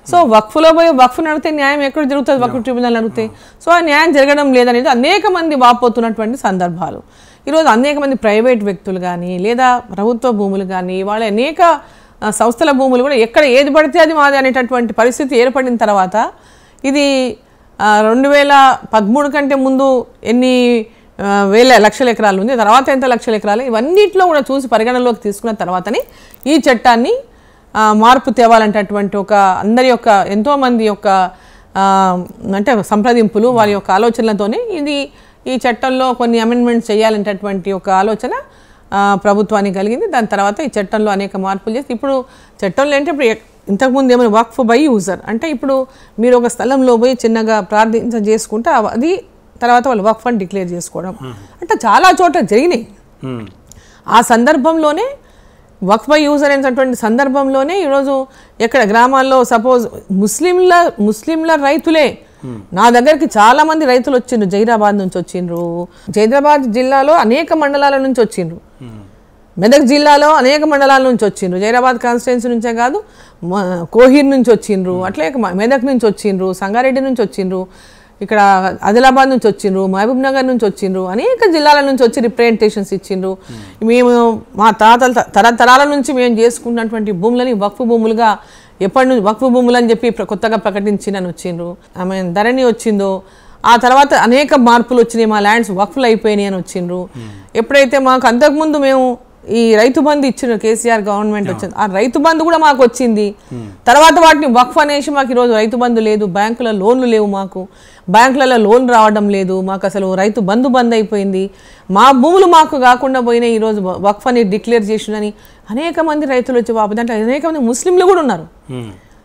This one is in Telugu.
సో వక్ఫ్లో పోయి వక్ఫ్ నడితే న్యాయం ఎక్కడ జరుగుతుంది? వక్ఫ్ ట్రిబ్యునల్ అడిగితే. సో ఆ న్యాయం జరగడం లేదనేది అనేక మంది వాపోతున్నటువంటి సందర్భాలు. ఈరోజు అనేక మంది ప్రైవేట్ వ్యక్తులు కానీ లేదా ప్రభుత్వ భూములు కానీ వాళ్ళ అనేక సంస్థల భూములు కూడా ఎక్కడ ఏది పడితే అది మాది అనేటటువంటి పరిస్థితి ఏర్పడిన తర్వాత ఇది 2013 కంటే ముందు ఎన్ని లక్షల ఎకరాలు ఉంది, తర్వాత ఎంత లక్షల ఎకరాలు, ఇవన్నిట్లో కూడా చూసి పరిగణలోకి తీసుకున్న తర్వాతనే ఈ చట్టాన్ని మార్పు తేవాలంటటువంటి ఒక అందరి యొక్క ఎంతోమంది యొక్క అంటే సంప్రదింపులు వారి యొక్క ఆలోచనలతోనే ఈ చట్టంలో కొన్ని అమెండ్మెంట్స్ చేయాలంటటువంటి ఒక ఆలోచన ప్రభుత్వానికి కలిగింది. దాని తర్వాత ఈ చట్టంలో అనేక మార్పులు చేసి ఇప్పుడు చట్టంలో అంటే ఇప్పుడు ఇంతకుముందు ఏమైనా వక్ఫ్ బై యూజర్ అంటే ఇప్పుడు మీరు ఒక స్థలంలో పోయి చిన్నగా ప్రార్థన చేసుకుంటే అది తర్వాత వాళ్ళు వక్ఫ్ అని డిక్లేర్ చేసుకోవడం అంటే చాలా చోట్ల జరిగినాయి. ఆ సందర్భంలోనే వక్ఫ్ బై యూజర్ అనేటువంటి సందర్భంలోనే ఈరోజు ఎక్కడ గ్రామాల్లో సపోజ్ ముస్లింల రైతులే నా దగ్గరికి చాలా మంది రైతులు వచ్చిండ్రు, జైరాబాద్ నుంచి వచ్చిండ్రు, జైరాబాద్ జిల్లాలో అనేక మండలాల నుంచి వచ్చిండ్రు, మెదక్ జిల్లాలో అనేక మండలాల నుంచి వచ్చిండ్రు, జైరాబాద్ కాన్స్టిట్యున్సీ నుంచే కాదు కోహీర్ నుంచి వచ్చిండ్రు, అట్లే మెదక్ నుంచి వచ్చిండ్రు, సంగారెడ్డి నుంచి వచ్చిండ్రు, ఇక్కడ ఆదిలాబాద్ నుంచి వచ్చిండ్రు, మహబూబ్ నగర్ నుంచి వచ్చిండ్రు, అనేక జిల్లాల నుంచి వచ్చి రిప్రజెంటేషన్స్ ఇచ్చిండ్రు. మేము మా తరతరాల నుంచి మేము చేసుకున్నటువంటి భూములని వక్ఫ్ భూములుగా ఎప్పటి నుంచి వక్ఫ్ భూములు అని చెప్పి కొత్తగా ప్రకటించిందని వచ్చిండ్రు. ఆమె ధరణి వచ్చిందో ఆ తర్వాత అనేక మార్పులు వచ్చినాయి, మా ల్యాండ్స్ వక్ఫ్లు అయిపోయినాయి అని వచ్చిండ్రు. ఎప్పుడైతే మాకు అంతకుముందు మేము ఈ రైతు బంధు ఇచ్చిన కేసీఆర్ గవర్నమెంట్ వచ్చింది, ఆ రైతు బంధు కూడా మాకు వచ్చింది. తర్వాత వాటిని వక్ఫ్ అనేసి మాకు ఈరోజు రైతు బంధు లేదు, బ్యాంకుల లోన్లు లేవు, మాకు బ్యాంకులలో లోన్ రావడం లేదు, మాకు అసలు రైతు బంధు బంద్ అయిపోయింది, మా భూములు మాకు కాకుండా పోయినాయి, ఈరోజు వక్ఫ్ అని డిక్లేర్ చేసిందని అనేక మంది రైతులు వచ్చి దాంట్లో అనేక మంది ముస్లింలు కూడా ఉన్నారు.